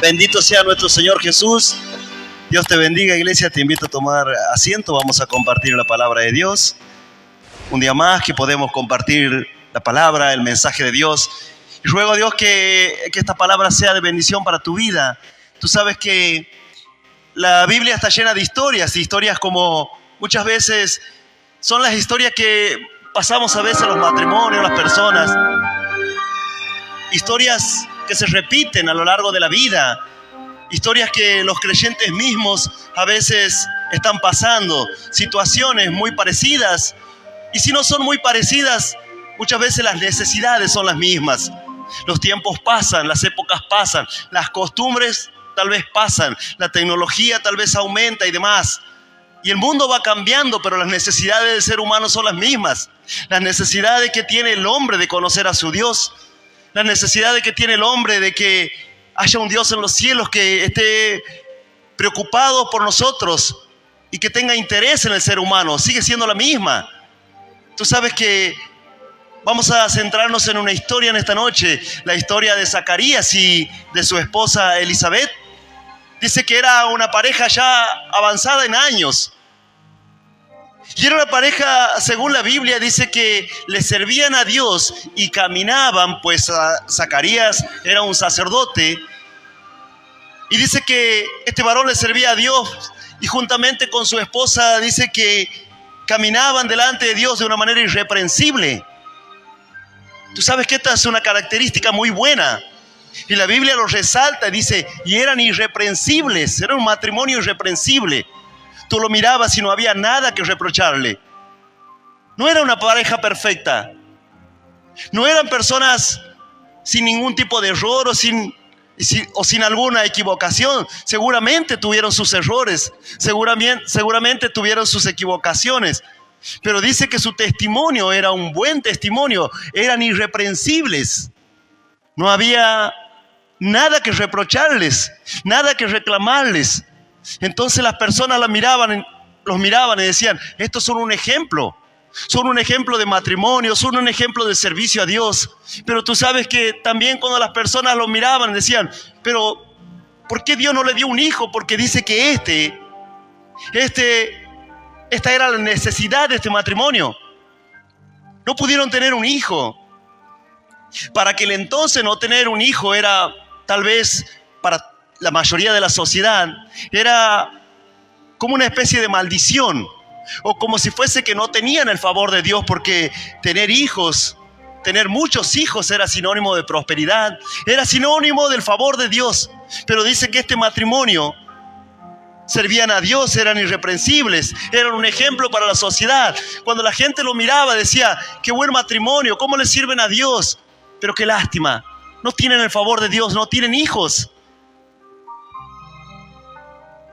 Bendito sea nuestro Señor Jesús. Dios te bendiga, iglesia. Te invito a tomar asiento. Vamos a compartir la palabra de Dios. Un día más que podemos compartir la palabra, el mensaje de Dios. Y ruego a Dios que esta palabra sea de bendición para tu vida. Tú sabes que la Biblia está llena de historias como muchas veces son las historias que pasamos a veces en los matrimonios, las personas. Historias que se repiten a lo largo de la vida. Historias que los creyentes mismos a veces están pasando. Situaciones muy parecidas. Y si no son muy parecidas, muchas veces las necesidades son las mismas. Los tiempos pasan, las épocas pasan, las costumbres tal vez pasan, la tecnología tal vez aumenta y demás. Y el mundo va cambiando, pero las necesidades del ser humano son las mismas. Las necesidades que tiene el hombre de conocer a su Dios. Las necesidades que tiene el hombre de que haya un Dios en los cielos que esté preocupado por nosotros y que tenga interés en el ser humano. Sigue siendo la misma. Tú sabes que vamos a centrarnos en una historia en esta noche. La historia de Zacarías y de su esposa Elizabeth. Dice que era una pareja ya avanzada en años. Y era una pareja, según la Biblia, dice que le servían a Dios y caminaban, pues Zacarías era un sacerdote. Y dice que este varón le servía a Dios y juntamente con su esposa dice que caminaban delante de Dios de una manera irreprensible. Tú sabes que esta es una característica muy buena. Y la Biblia lo resalta, dice, y eran irreprensibles, era un matrimonio irreprensible. Tú lo mirabas y no había nada que reprocharle. No era una pareja perfecta. No eran personas sin ningún tipo de error o sin alguna equivocación. Seguramente tuvieron sus errores, seguramente tuvieron sus equivocaciones. Pero dice que su testimonio era un buen testimonio, eran irreprensibles. No había nada que reprocharles, nada que reclamarles. Entonces las personas los miraban y decían, estos son un ejemplo de matrimonio, son un ejemplo de servicio a Dios. Pero tú sabes que también cuando las personas los miraban decían, pero ¿por qué Dios no le dio un hijo? Porque dice que esta era la necesidad de este matrimonio. No pudieron tener un hijo. Para aquel entonces no tener un hijo era tal vez para la mayoría de la sociedad era como una especie de maldición o como si fuese que no tenían el favor de Dios, porque tener muchos hijos era sinónimo de prosperidad, era sinónimo del favor de Dios. Pero dice que este matrimonio servían a Dios, eran irreprensibles, eran un ejemplo para la sociedad. Cuando la gente lo miraba decía, qué buen matrimonio, cómo le sirven a Dios. Pero qué lástima, no tienen el favor de Dios, no tienen hijos.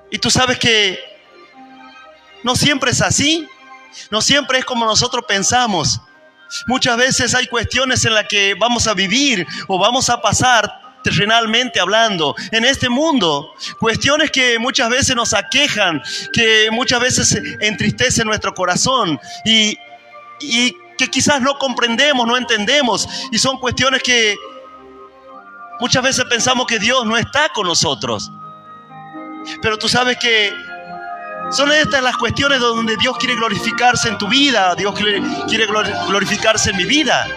Y tú sabes que no siempre es así, no siempre es como nosotros pensamos. Muchas veces hay cuestiones en las que vamos a vivir o vamos a pasar terrenalmente hablando en este mundo. Cuestiones que muchas veces nos aquejan, que muchas veces entristecen nuestro corazón y que quizás no comprendemos, no entendemos. Y son cuestiones que muchas veces pensamos que Dios no está con nosotros. Pero tú sabes que son estas las cuestiones donde Dios quiere glorificarse en tu vida, Dios quiere glorificarse en mi vida.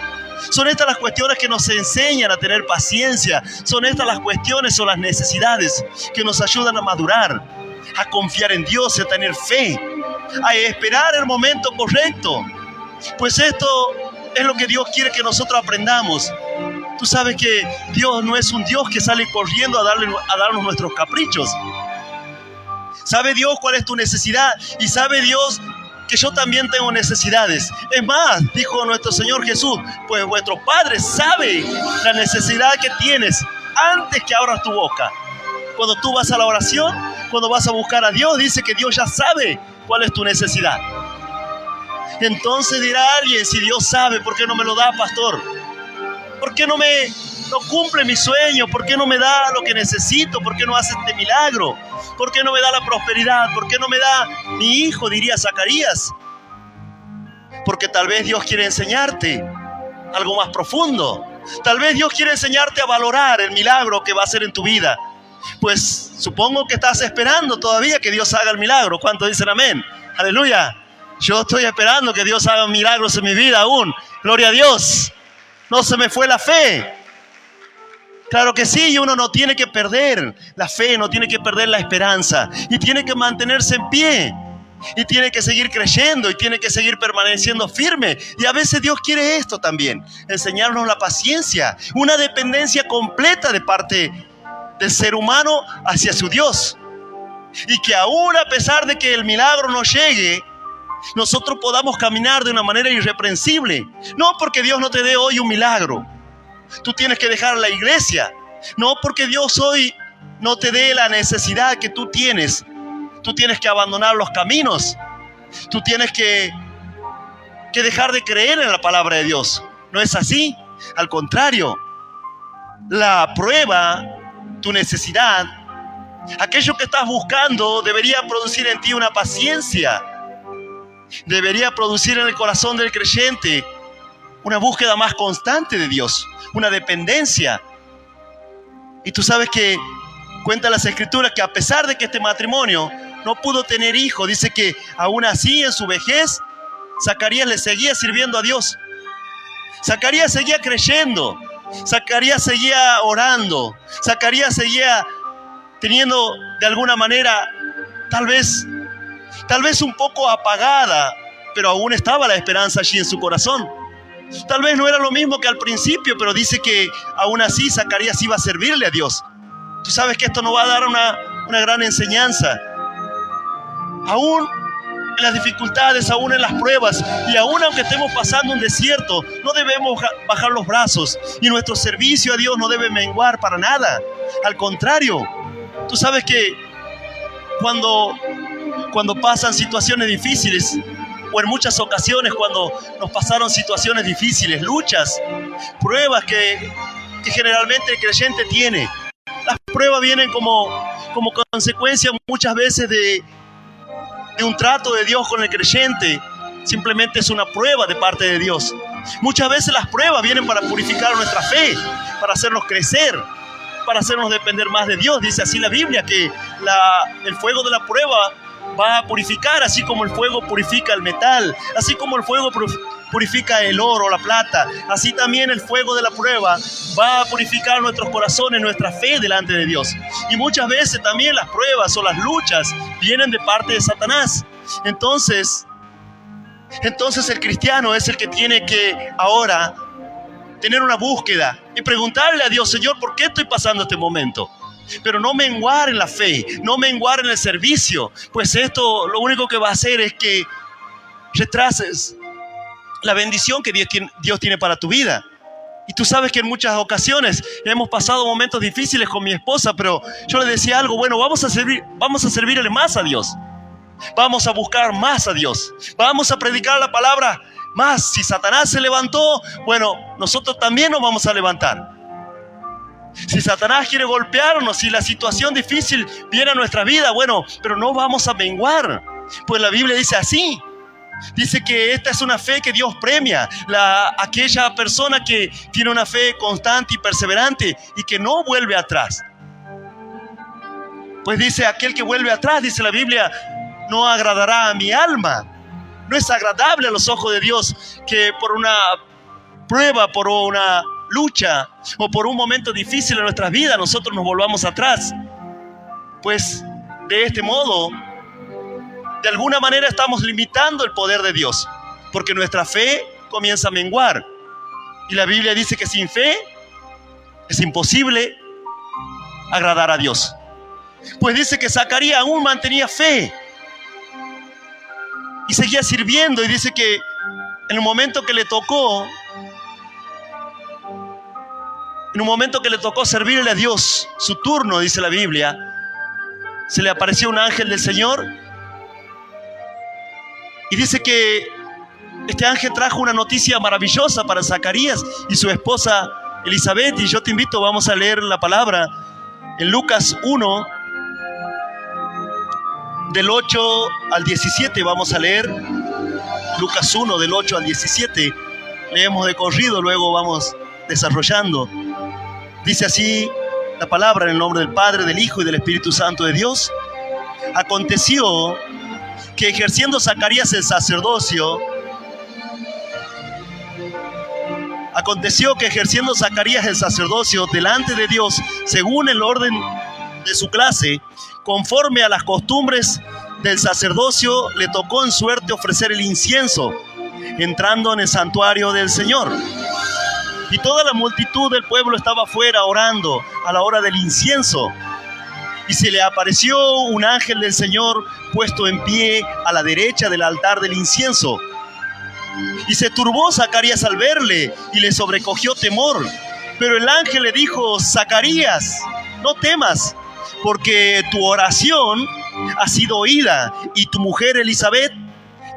Son estas las cuestiones que nos enseñan a tener paciencia. Son estas las cuestiones o las necesidades que nos ayudan a madurar, a confiar en Dios, a tener fe, a esperar el momento correcto. Pues esto es lo que Dios quiere que nosotros aprendamos. Tú sabes que Dios no es un Dios que sale corriendo a darnos nuestros caprichos. Sabe Dios cuál es tu necesidad y sabe Dios que yo también tengo necesidades. Es más, dijo nuestro Señor Jesús, pues vuestro Padre sabe la necesidad que tienes antes que abras tu boca. Cuando tú vas a la oración, cuando vas a buscar a Dios, dice que Dios ya sabe cuál es tu necesidad. Entonces dirá alguien, si Dios sabe, ¿por qué no me lo da, pastor? ¿Por qué no cumple mi sueño? ¿Por qué no me da lo que necesito? ¿Por qué no hace este milagro? ¿Por qué no me da la prosperidad? ¿Por qué no me da mi hijo? Diría Zacarías. Porque tal vez Dios quiere enseñarte algo más profundo. Tal vez Dios quiere enseñarte a valorar el milagro que va a hacer en tu vida. Pues supongo que estás esperando todavía que Dios haga el milagro. ¿Cuántos dicen amén? Aleluya. Yo estoy esperando que Dios haga milagros en mi vida aún. Gloria a Dios. No se me fue la fe. Claro que sí, y uno no tiene que perder la fe, no tiene que perder la esperanza. Y tiene que mantenerse en pie. Y tiene que seguir creyendo y tiene que seguir permaneciendo firme. Y a veces Dios quiere esto también. Enseñarnos la paciencia. Una dependencia completa de parte del ser humano hacia su Dios. Y que aún a pesar de que el milagro no llegue, nosotros podamos caminar de una manera irreprensible. No porque Dios no te dé hoy un milagro. Tú tienes que dejar la iglesia. No porque Dios hoy no te dé la necesidad que tú tienes. Tú tienes que abandonar los caminos. Tú tienes que dejar de creer en la palabra de Dios. No es así. Al contrario, la prueba, tu necesidad, aquello que estás buscando debería producir en ti una paciencia. Debería producir en el corazón del creyente una búsqueda más constante de Dios, una dependencia. Y tú sabes que cuentan las Escrituras que a pesar de que este matrimonio no pudo tener hijo, dice que aún así en su vejez Zacarías le seguía sirviendo a Dios. Zacarías seguía creyendo, Zacarías seguía orando, Zacarías seguía teniendo de alguna manera tal vez un poco apagada, pero aún estaba la esperanza allí en su corazón. Tal vez no era lo mismo que al principio, pero dice que aún así Zacarías iba a servirle a Dios. Tú sabes que esto nos va a dar una gran enseñanza. Aún en las dificultades, aún en las pruebas, y aún aunque estemos pasando un desierto, no debemos bajar los brazos, y nuestro servicio a Dios no debe menguar para nada. Al contrario, tú sabes que cuando pasan situaciones difíciles, o en muchas ocasiones cuando nos pasaron situaciones difíciles, luchas, pruebas que generalmente el creyente tiene. Las pruebas vienen como consecuencia muchas veces de un trato de Dios con el creyente. Simplemente es una prueba de parte de Dios. Muchas veces las pruebas vienen para purificar nuestra fe, para hacernos crecer, para hacernos depender más de Dios. Dice así la Biblia que el fuego de la prueba va a purificar, así como el fuego purifica el metal, así como el fuego purifica el oro, la plata, así también el fuego de la prueba va a purificar nuestros corazones, nuestra fe delante de Dios. Y muchas veces también las pruebas o las luchas vienen de parte de Satanás. Entonces el cristiano es el que tiene que ahora tener una búsqueda y preguntarle a Dios: Señor, ¿por qué estoy pasando este momento? Pero no menguar en la fe, no menguar en el servicio, pues esto lo único que va a hacer es que retrases la bendición que Dios tiene para tu vida. Y tú sabes que en muchas ocasiones hemos pasado momentos difíciles con mi esposa, pero yo le decía algo: bueno, vamos a servirle más a Dios, vamos a buscar más a Dios, vamos a predicar la palabra más. Si Satanás se levantó, bueno, nosotros también nos vamos a levantar. Si Satanás quiere golpearnos, si la situación difícil viene a nuestra vida, bueno, pero no vamos a menguar. Pues la Biblia dice así. Dice que esta es una fe que Dios premia. Aquella persona que tiene una fe constante y perseverante y que no vuelve atrás. Pues dice, aquel que vuelve atrás, dice la Biblia, no agradará a mi alma. No es agradable a los ojos de Dios que por una prueba, por una lucha o por un momento difícil en nuestras vidas nosotros nos volvamos atrás. Pues de este modo, de alguna manera estamos limitando el poder de Dios, porque nuestra fe comienza a menguar. Y la Biblia dice que sin fe es imposible agradar a Dios. Pues dice que Zacarías aún mantenía fe y seguía sirviendo, y dice que en el momento que le tocó servirle a Dios, su turno, dice la Biblia, se le apareció un ángel del Señor y dice que este ángel trajo una noticia maravillosa para Zacarías y su esposa Elizabeth. Y yo te invito, vamos a leer la palabra en Lucas 1, del 8 al 17. Vamos a leer Lucas 1, del 8 al 17. Leemos de corrido, luego vamos desarrollando. Dice así la palabra en el nombre del Padre, del Hijo y del Espíritu Santo de Dios. Aconteció que ejerciendo Zacarías el sacerdocio, delante de Dios, según el orden de su clase, conforme a las costumbres del sacerdocio, le tocó en suerte ofrecer el incienso, entrando en el santuario del Señor. Y toda la multitud del pueblo estaba afuera orando a la hora del incienso. Y se le apareció un ángel del Señor puesto en pie a la derecha del altar del incienso. Y se turbó Zacarías al verle y le sobrecogió temor. Pero el ángel le dijo: Zacarías, no temas, porque tu oración ha sido oída, y tu mujer Elizabeth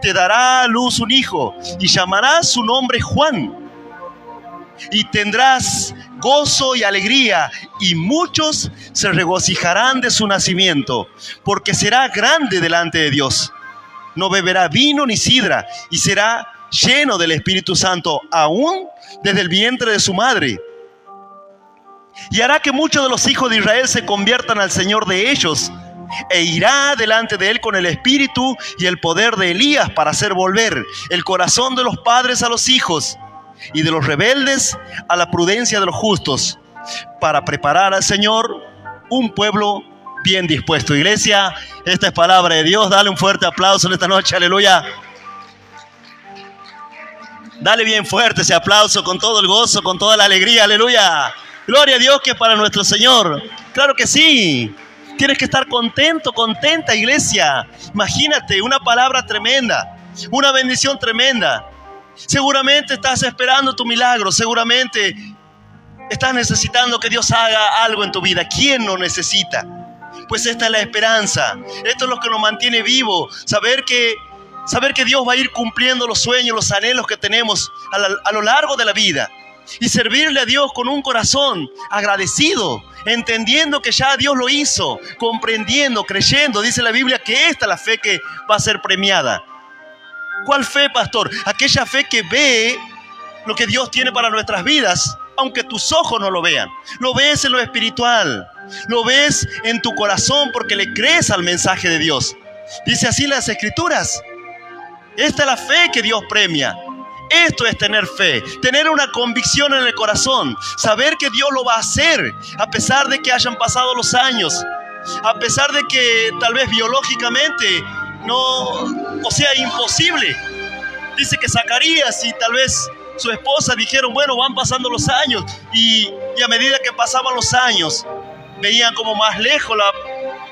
te dará a luz un hijo, y llamarás su nombre Juan. Y tendrás gozo y alegría, y muchos se regocijarán de su nacimiento, porque será grande delante de Dios. No beberá vino ni sidra, y será lleno del Espíritu Santo, aún desde el vientre de su madre. Y hará que muchos de los hijos de Israel se conviertan al Señor de ellos, e irá delante de él con el espíritu y el poder de Elías, para hacer volver el corazón de los padres a los hijos, y de los rebeldes a la prudencia de los justos, para preparar al Señor un pueblo bien dispuesto. Iglesia, esta es palabra de Dios. Dale un fuerte aplauso en esta noche, aleluya. Dale bien fuerte ese aplauso, con todo el gozo, con toda la alegría, aleluya. Gloria a Dios, que es para nuestro Señor. Claro que sí. Tienes que estar contento, contenta, iglesia. Imagínate, una palabra tremenda, una bendición tremenda. Seguramente estás esperando tu milagro, seguramente estás necesitando que Dios haga algo en tu vida. ¿Quién no necesita? Pues esta es la esperanza. Esto es lo que nos mantiene vivo. Saber que Dios va a ir cumpliendo los sueños, los anhelos que tenemos a lo largo de la vida. Y servirle a Dios con un corazón agradecido, entendiendo que ya Dios lo hizo, comprendiendo, creyendo. Dice la Biblia que esta es la fe que va a ser premiada. ¿Cuál fe, pastor? Aquella fe que ve lo que Dios tiene para nuestras vidas, aunque tus ojos no lo vean. Lo ves en lo espiritual, lo ves en tu corazón, porque le crees al mensaje de Dios. Dice así las Escrituras. Esta es la fe que Dios premia. Esto es tener fe, tener una convicción en el corazón, saber que Dios lo va a hacer, a pesar de que hayan pasado los años, a pesar de que tal vez biológicamente sea imposible. Dice que Zacarías y tal vez su esposa dijeron: bueno, van pasando los años, y a medida que pasaban los años, veían como más lejos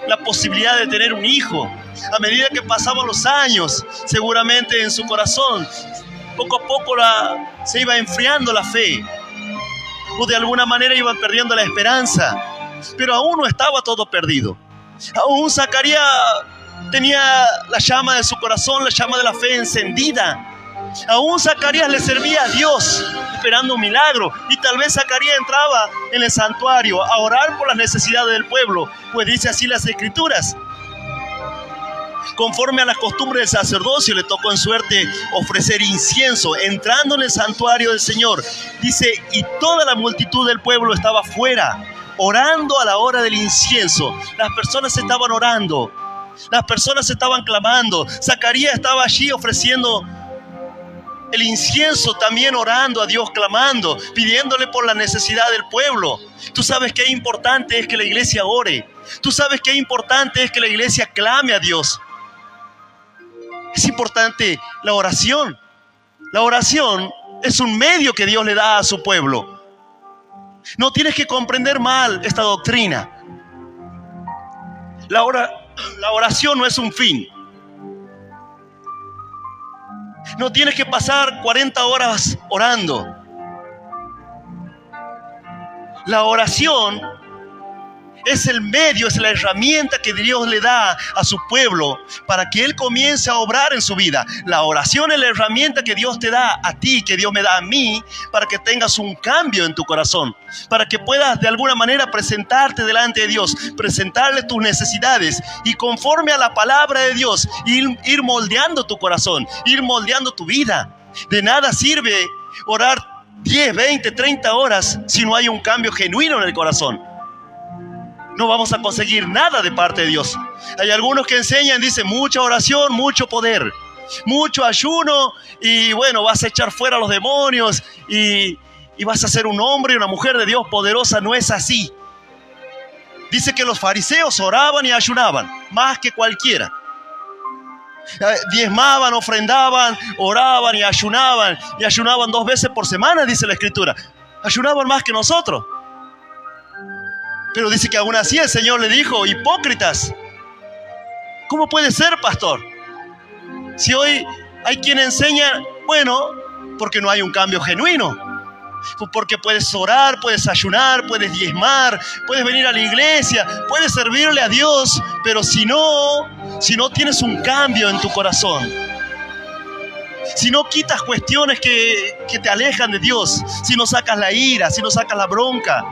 la posibilidad de tener un hijo. A medida que pasaban los años, seguramente en su corazón, poco a poco se iba enfriando la fe, o de alguna manera iban perdiendo la esperanza. Pero aún no estaba todo perdido. Aún Zacarías tenía la llama de su corazón, la llama de la fe encendida. Aún Zacarías le servía a Dios, esperando un milagro. Y tal vez Zacarías entraba en el santuario a orar por las necesidades del pueblo, pues dice así las Escrituras. Conforme a las costumbres del sacerdocio, le tocó en suerte ofrecer incienso, entrando en el santuario del Señor. Dice: y toda la multitud del pueblo estaba afuera, orando a la hora del incienso. Las personas estaban orando, las personas estaban clamando. Zacarías estaba allí ofreciendo el incienso, también orando a Dios, clamando, pidiéndole por la necesidad del pueblo. Tú sabes qué importante es que la iglesia ore. Tú sabes qué importante es que la iglesia clame a Dios. Es importante la oración. La oración es un medio que Dios le da a su pueblo. No tienes que comprender mal esta doctrina. La oración no es un fin. No tienes que pasar 40 horas orando. La oración es el medio, es la herramienta que Dios le da a su pueblo para que Él comience a obrar en su vida. La oración es la herramienta que Dios te da a ti, que Dios me da a mí, para que tengas un cambio en tu corazón, para que puedas de alguna manera presentarte delante de Dios, presentarle tus necesidades y conforme a la palabra de Dios, ir moldeando tu corazón, ir moldeando tu vida. De nada sirve orar 10, 20, 30 horas si no hay un cambio genuino en el corazón. no vamos a conseguir nada de parte de Dios. Hay algunos que enseñan, dicen, mucha oración, mucho poder, mucho ayuno y bueno, vas a echar fuera a los demonios y vas a ser un hombre y una mujer de Dios poderosa. No es así. Dice que los fariseos oraban y ayunaban más que cualquiera. Diezmaban, ofrendaban, oraban y ayunaban 2 veces por semana, dice la Escritura. Ayunaban más que nosotros. Pero dice que aún así el Señor le dijo, hipócritas, ¿cómo puede ser, pastor? Si hoy hay quien enseña, bueno, porque no hay un cambio genuino. Porque puedes orar, puedes ayunar, puedes diezmar, puedes venir a la iglesia, puedes servirle a Dios, pero si no tienes un cambio en tu corazón, si no quitas cuestiones que te alejan de Dios, si no sacas la ira, si no sacas la bronca,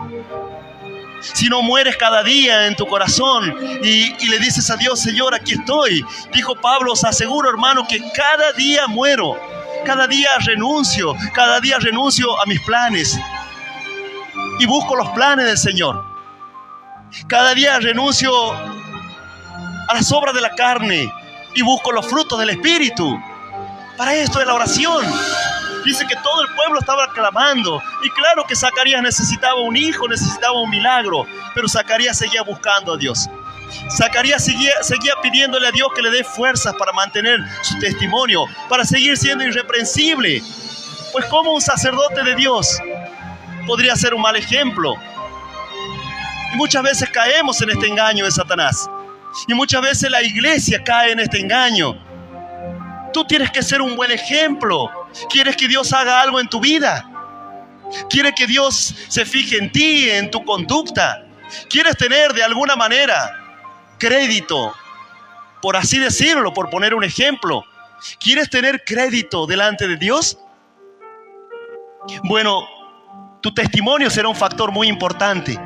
si no mueres cada día en tu corazón y le dices a Dios, Señor, aquí estoy. Dijo Pablo, os aseguro, hermano, que cada día muero. Cada día renuncio a mis planes y busco los planes del Señor. Cada día renuncio a las obras de la carne y busco los frutos del Espíritu. Para esto es la oración. Dice que todo el pueblo estaba clamando. Y claro que Zacarías necesitaba un hijo, necesitaba un milagro. Pero Zacarías seguía buscando a Dios. Zacarías seguía pidiéndole a Dios que le dé fuerzas para mantener su testimonio, para seguir siendo irreprensible. Pues como un sacerdote de Dios podría ser un mal ejemplo. Y muchas veces caemos en este engaño de Satanás. Y muchas veces la iglesia cae en este engaño. Tú tienes que ser un buen ejemplo. ¿Quieres que Dios haga algo en tu vida? ¿Quieres que Dios se fije en ti, en tu conducta? ¿Quieres tener de alguna manera crédito, por así decirlo, por poner un ejemplo? ¿Quieres tener crédito delante de Dios? Bueno, tu testimonio será un factor muy importante.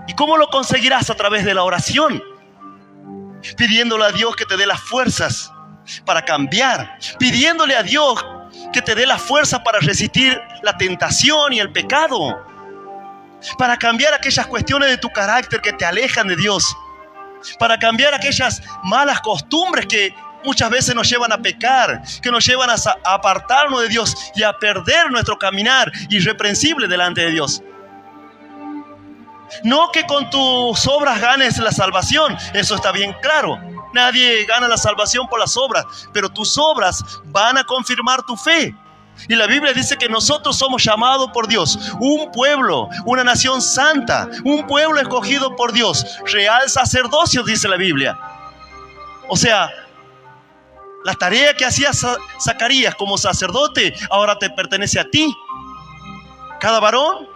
¿Y cómo lo conseguirás? A través de la oración, pidiéndole a Dios que te dé las fuerzas para cambiar, pidiéndole a Dios que te dé las fuerzas para resistir la tentación y el pecado, para cambiar aquellas cuestiones de tu carácter que te alejan de Dios, para cambiar aquellas malas costumbres que muchas veces nos llevan a pecar, que nos llevan a apartarnos de Dios y a perder nuestro caminar irreprensible delante de Dios. No que con tus obras ganes la salvación, eso está bien claro. Nadie gana la salvación por las obras, pero tus obras van a confirmar tu fe. Y la Biblia dice que nosotros somos llamados por Dios, un pueblo, una nación santa, un pueblo escogido por Dios, real sacerdocio, dice la Biblia. O sea, la tarea que hacía Zacarías como sacerdote ahora te pertenece a ti. Cada varón,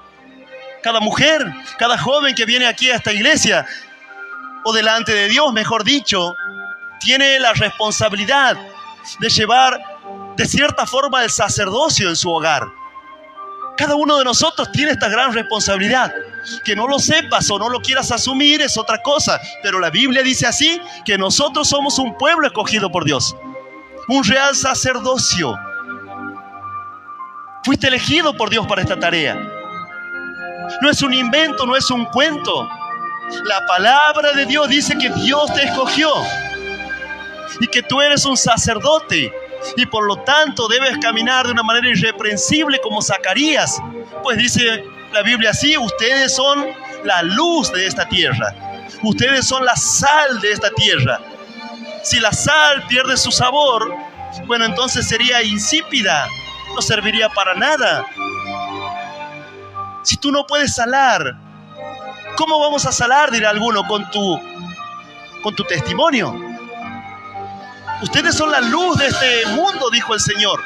cada mujer, cada joven que viene aquí a esta iglesia, o delante de Dios, mejor dicho, tiene la responsabilidad de llevar de cierta forma el sacerdocio en su hogar. Cada uno de nosotros tiene esta gran responsabilidad. Que no lo sepas o no lo quieras asumir es otra cosa, pero la Biblia dice así, que nosotros somos un pueblo escogido por Dios, un real sacerdocio. Fuiste elegido por Dios para esta tarea. No es un invento, no es un cuento. La palabra de Dios dice que Dios te escogió y que tú eres un sacerdote. Y por lo tanto debes caminar de una manera irreprensible como Zacarías. Pues dice la Biblia así, ustedes son la luz de esta tierra. Ustedes son la sal de esta tierra. Si la sal pierde su sabor, bueno, entonces sería insípida. No serviría para nada. Si tú no puedes salar, ¿cómo vamos a salar? Dirá alguno, con tu testimonio. Ustedes son la luz de este mundo, dijo el Señor.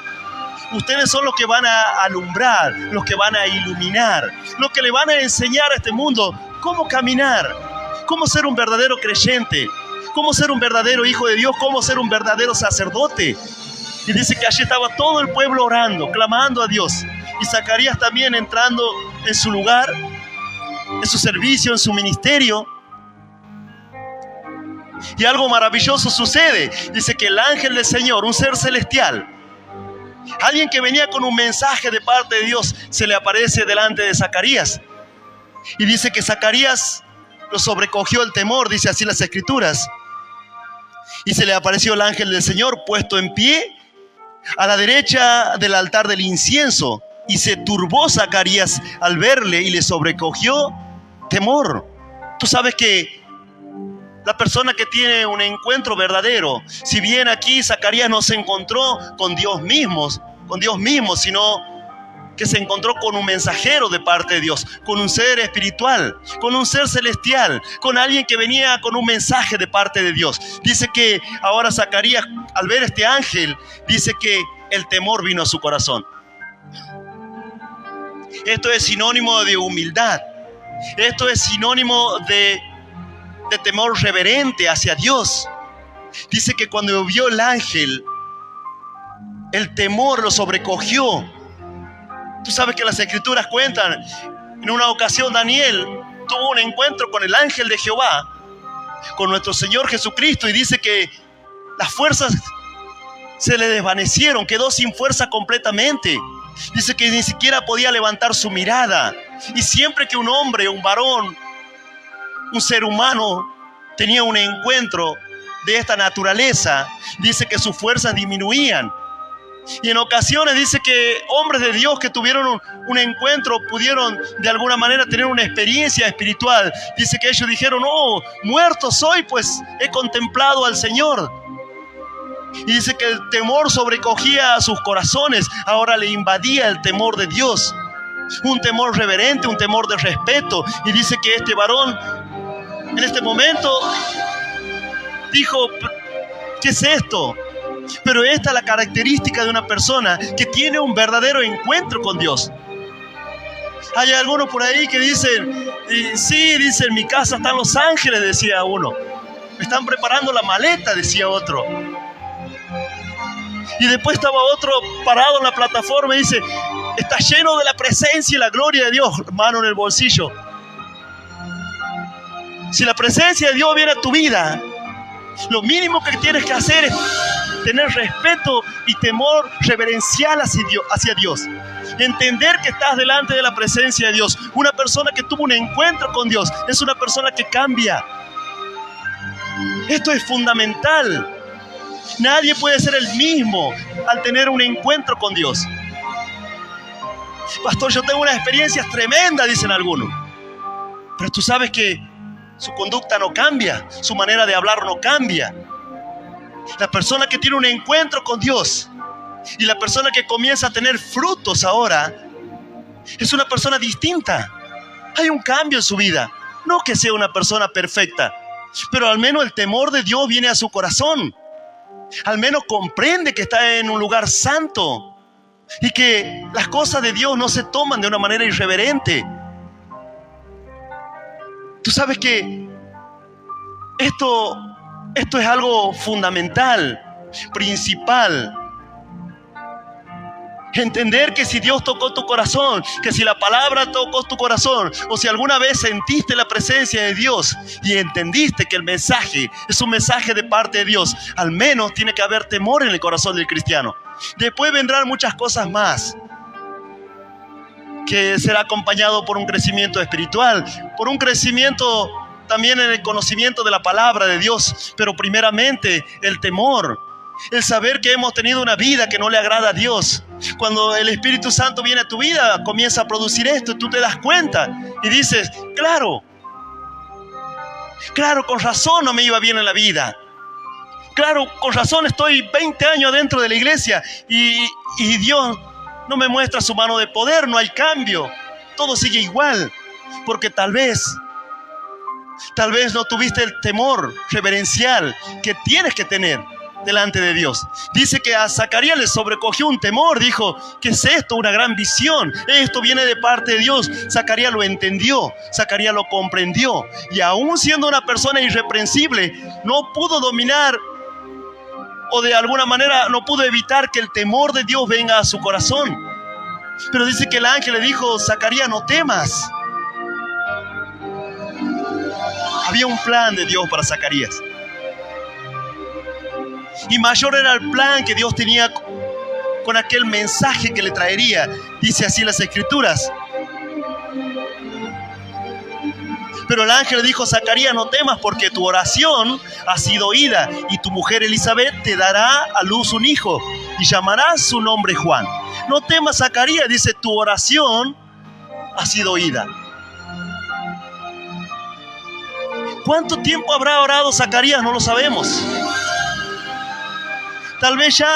Ustedes son los que van a alumbrar, los que van a iluminar, los que le van a enseñar a este mundo cómo caminar, cómo ser un verdadero creyente, cómo ser un verdadero hijo de Dios, cómo ser un verdadero sacerdote. Y dice que allí estaba todo el pueblo orando, clamando a Dios. Y Zacarías también entrando en su lugar, en su servicio, en su ministerio. Y algo maravilloso sucede. Dice que el ángel del Señor, un ser celestial, alguien que venía con un mensaje de parte de Dios, se le aparece delante de Zacarías. Y dice que Zacarías lo sobrecogió el temor, dice así las Escrituras. Y se le apareció el ángel del Señor puesto en pie a la derecha del altar del incienso. Y se turbó Zacarías al verle y le sobrecogió temor. Tú sabes que la persona que tiene un encuentro verdadero, si bien aquí Zacarías no se encontró con Dios mismo, sino que se encontró con un mensajero de parte de Dios, con un ser espiritual, con un ser celestial, con alguien que venía con un mensaje de parte de Dios. Dice que ahora Zacarías, al ver este ángel, dice que el temor vino a su corazón. Esto es sinónimo de humildad. Esto es sinónimo de temor reverente hacia Dios. Dice que cuando vio el ángel, el temor lo sobrecogió. Tú sabes que las Escrituras cuentan, en una ocasión Daniel tuvo un encuentro con el ángel de Jehová, con nuestro Señor Jesucristo, y dice que las fuerzas se le desvanecieron, quedó sin fuerza completamente. Dice que ni siquiera podía levantar su mirada. Y siempre que un hombre, un varón, un ser humano tenía un encuentro de esta naturaleza, dice que sus fuerzas disminuían. Y en ocasiones dice que hombres de Dios que tuvieron un encuentro pudieron de alguna manera tener una experiencia espiritual. Dice que ellos dijeron: "Oh, muerto soy, pues he contemplado al Señor". Y dice que el temor sobrecogía a sus corazones. Ahora le invadía el temor de Dios. Un temor reverente, un temor de respeto. Y dice que este varón en este momento dijo: ¿qué es esto? Pero esta es la característica de una persona que tiene un verdadero encuentro con Dios. Hay algunos por ahí que dicen: sí, dicen, en mi casa están los ángeles, decía uno. Me están preparando la maleta, decía otro. Y después estaba otro parado en la plataforma y dice: está lleno de la presencia y la gloria de Dios. Mano en el bolsillo. Si la presencia de Dios viene a tu vida, lo mínimo que tienes que hacer es tener respeto y temor reverencial hacia Dios. Entender que estás delante de la presencia de Dios. Una persona que tuvo un encuentro con Dios es una persona que cambia. Esto es fundamental. Nadie puede ser el mismo al tener un encuentro con Dios. Pastor, yo tengo unas experiencias tremendas, dicen algunos. Pero tú sabes que su conducta no cambia, su manera de hablar no cambia. La persona que tiene un encuentro con Dios y la persona que comienza a tener frutos ahora es una persona distinta. Hay un cambio en su vida. No que sea una persona perfecta, pero al menos el temor de Dios viene a su corazón. Al menos comprende que está en un lugar santo y que las cosas de Dios no se toman de una manera irreverente. Tú sabes que esto es algo fundamental, principal. Entender que si Dios tocó tu corazón, que si la palabra tocó tu corazón, o si alguna vez sentiste la presencia de Dios y entendiste que el mensaje es un mensaje de parte de Dios, al menos tiene que haber temor en el corazón del cristiano. Después vendrán muchas cosas más, que será acompañado por un crecimiento espiritual, por un crecimiento también en el conocimiento de la palabra de Dios, pero primeramente el temor, el saber que hemos tenido una vida que no le agrada a Dios. Cuando el Espíritu Santo viene a tu vida, comienza a producir esto y tú te das cuenta y dices: claro, con razón no me iba bien en la vida. Claro, con razón estoy 20 años dentro de la iglesia y Dios no me muestra su mano de poder, no hay cambio, todo sigue igual, porque tal vez no tuviste el temor reverencial que tienes que tener delante de Dios. Dice que a Zacarías le sobrecogió un temor, dijo: ¿qué es esto? Una gran visión, esto viene de parte de Dios. Zacarías lo entendió, Zacarías lo comprendió, y aún siendo una persona irreprensible, no pudo dominar, o de alguna manera no pudo evitar que el temor de Dios venga a su corazón. Pero dice que el ángel le dijo: Zacarías, no temas. Había un plan de Dios para Zacarías. Y mayor era el plan que Dios tenía con aquel mensaje que le traería. Dice así las Escrituras: Pero el ángel le dijo: Zacarías, no temas, porque tu oración ha sido oída, y tu mujer Elizabeth te dará a luz un hijo, y llamarás su nombre Juan. No temas, Zacarías, dice, tu oración ha sido oída. ¿Cuánto tiempo habrá orado Zacarías? No lo sabemos. Tal vez ya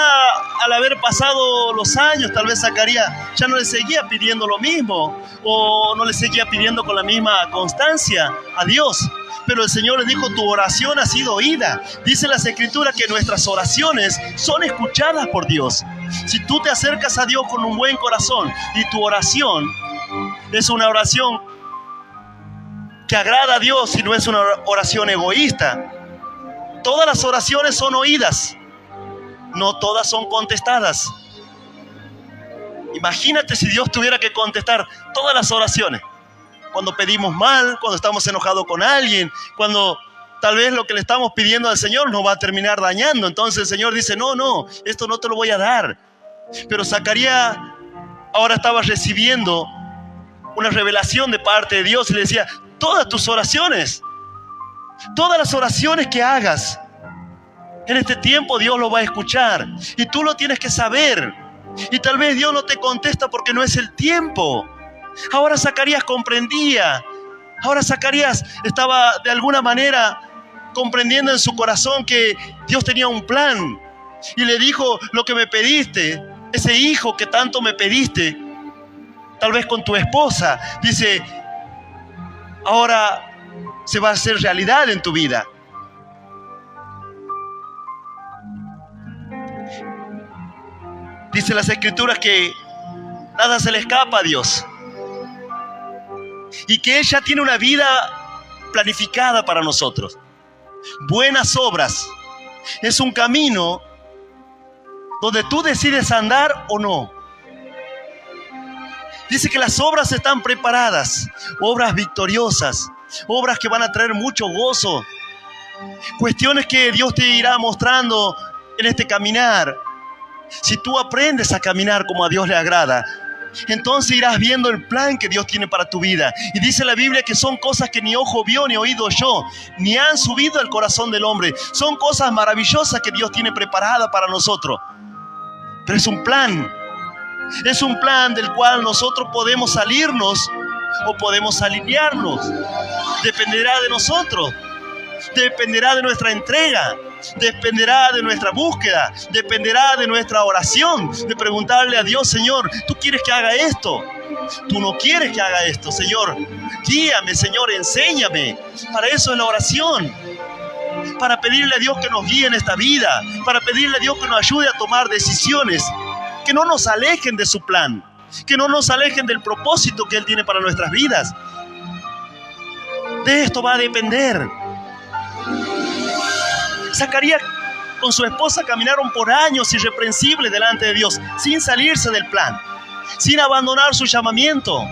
al haber pasado los años, tal vez Zacarías ya no le seguía pidiendo lo mismo, o no le seguía pidiendo con la misma constancia a Dios. Pero el Señor le dijo: tu oración ha sido oída. Dice las Escrituras que nuestras oraciones son escuchadas por Dios. Si tú te acercas a Dios con un buen corazón y tu oración es una oración que agrada a Dios y no es una oración egoísta, todas las oraciones son oídas. No todas son contestadas. Imagínate si Dios tuviera que contestar todas las oraciones. Cuando pedimos mal, cuando estamos enojados con alguien, cuando tal vez lo que le estamos pidiendo al Señor nos va a terminar dañando. Entonces el Señor dice: no, esto no te lo voy a dar. Pero Zacarías ahora estaba recibiendo una revelación de parte de Dios y le decía: todas tus oraciones, todas las oraciones que hagas, en este tiempo Dios lo va a escuchar, y tú lo tienes que saber. Y tal vez Dios no te contesta porque no es el tiempo. Ahora Zacarías comprendía. Ahora Zacarías estaba de alguna manera comprendiendo en su corazón que Dios tenía un plan. Y le dijo: lo que me pediste, ese hijo que tanto me pediste, tal vez con tu esposa, dice, ahora se va a hacer realidad en tu vida. Dice las Escrituras que nada se le escapa a Dios, y que ella tiene una vida planificada para nosotros. Buenas obras es un camino donde tú decides andar o no. Dice que las obras están preparadas, obras victoriosas, obras que van a traer mucho gozo, cuestiones que Dios te irá mostrando en este caminar. Si tú aprendes a caminar como a Dios le agrada, entonces irás viendo el plan que Dios tiene para tu vida. Y dice la Biblia que son cosas que ni ojo vio, ni oído oyó, ni han subido al corazón del hombre. Son cosas maravillosas que Dios tiene preparada para nosotros. Pero es un plan del cual nosotros podemos salirnos o podemos alinearnos. Dependerá de nosotros, dependerá de nuestra entrega, dependerá de nuestra búsqueda, dependerá de nuestra oración, de preguntarle a Dios: Señor, ¿tú quieres que haga esto? ¿Tú no quieres que haga esto? Señor, guíame, Señor, enséñame. Para eso es la oración, para pedirle a Dios que nos guíe en esta vida, para pedirle a Dios que nos ayude a tomar decisiones que no nos alejen de su plan, que no nos alejen del propósito que Él tiene para nuestras vidas. De esto va a depender. Zacarías con su esposa caminaron por años irreprensibles delante de Dios, sin salirse del plan, sin abandonar su llamamiento,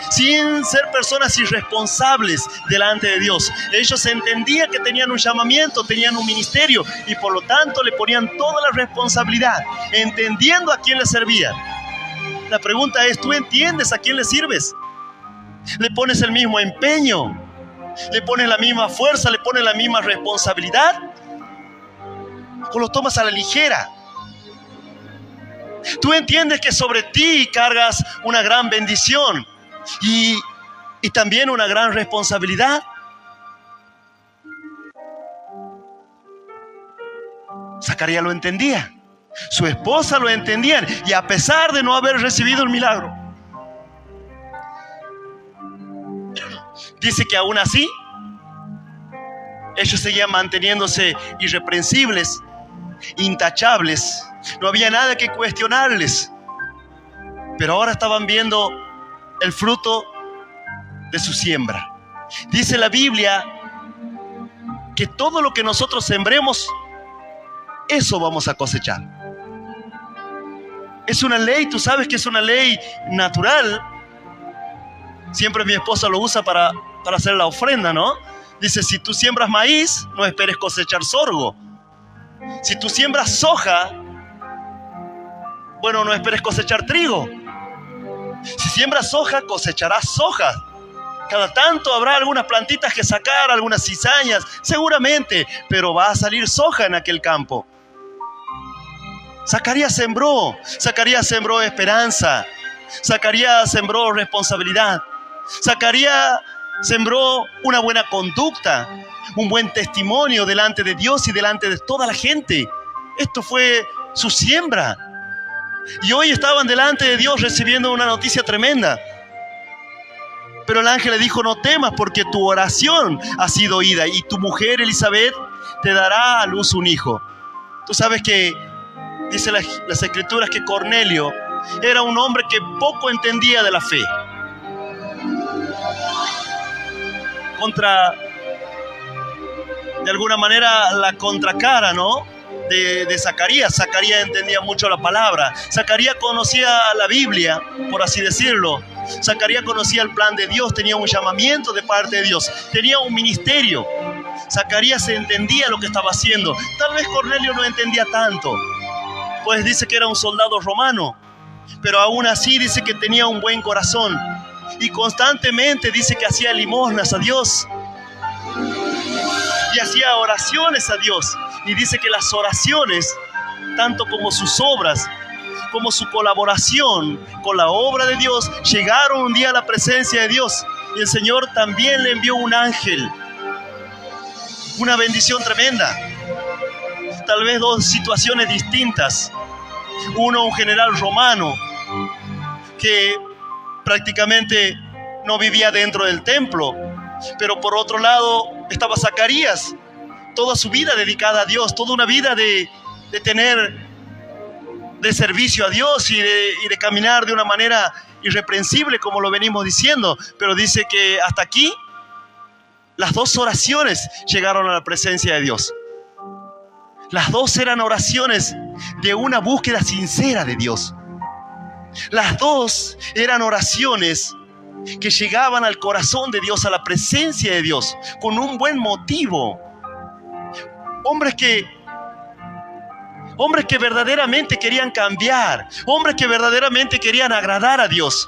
sin ser personas irresponsables delante de Dios. Ellos entendían que tenían un llamamiento, tenían un ministerio, y por lo tanto le ponían toda la responsabilidad, entendiendo a quién le servían. La pregunta es: ¿tú entiendes a quién le sirves? ¿Le pones el mismo empeño? ¿Le pones la misma fuerza? ¿Le pones la misma responsabilidad? ¿O lo tomas a la ligera? ¿Tú entiendes que sobre ti cargas una gran bendición y también una gran responsabilidad? Zacarías lo entendía, su esposa lo entendía, y a pesar de no haber recibido el milagro, dice que aún así ellos seguían manteniéndose irreprensibles, intachables. No había nada que cuestionarles, pero ahora estaban viendo el fruto de su siembra. Dice la Biblia que todo lo que nosotros sembremos, eso vamos a cosechar. Es una ley, tú sabes que es una ley natural. Siempre mi esposa lo usa para hacer la ofrenda, ¿no? Dice: si tú siembras maíz, no esperes cosechar sorgo. Si tú siembras soja, bueno, no esperes cosechar trigo. Si siembras soja, cosecharás soja. Cada tanto habrá algunas plantitas que sacar, algunas cizañas, seguramente, pero va a salir soja en aquel campo. Zacarías sembró esperanza. Zacarías sembró responsabilidad. Zacarías sembró una buena conducta, un buen testimonio delante de Dios y delante de toda la gente. Esto fue su siembra. Y hoy estaban delante de Dios recibiendo una noticia tremenda. Pero el ángel le dijo: no temas, porque tu oración ha sido oída y tu mujer Elizabeth te dará a luz un hijo. Tú sabes que dice las escrituras que Cornelio era un hombre que poco entendía de la fe. De alguna manera, la contracara, ¿no?, de Zacarías. Zacarías entendía mucho la palabra. Zacarías conocía la Biblia, por así decirlo. Zacarías conocía el plan de Dios, tenía un llamamiento de parte de Dios, tenía un ministerio. Zacarías entendía lo que estaba haciendo. Tal vez Cornelio no entendía tanto, pues dice que era un soldado romano, pero aún así dice que tenía un buen corazón y constantemente dice que hacía limosnas a Dios y hacía oraciones a Dios. Y dice que las oraciones, tanto como sus obras, como su colaboración con la obra de Dios, llegaron un día a la presencia de Dios. Y el Señor también le envió un ángel. Una bendición tremenda. Tal vez dos situaciones distintas. Uno, un general romano que prácticamente no vivía dentro del templo. Pero por otro lado estaba Zacarías, toda su vida dedicada a Dios, toda una vida de servicio a Dios y de caminar de una manera irreprensible, como lo venimos diciendo. Pero dice que hasta aquí las dos oraciones llegaron a la presencia de Dios. Las dos eran oraciones de una búsqueda sincera de Dios. Las dos eran oraciones que llegaban al corazón de Dios, a la presencia de Dios, con un buen motivo. Hombres que verdaderamente querían cambiar, hombres que verdaderamente querían agradar a Dios.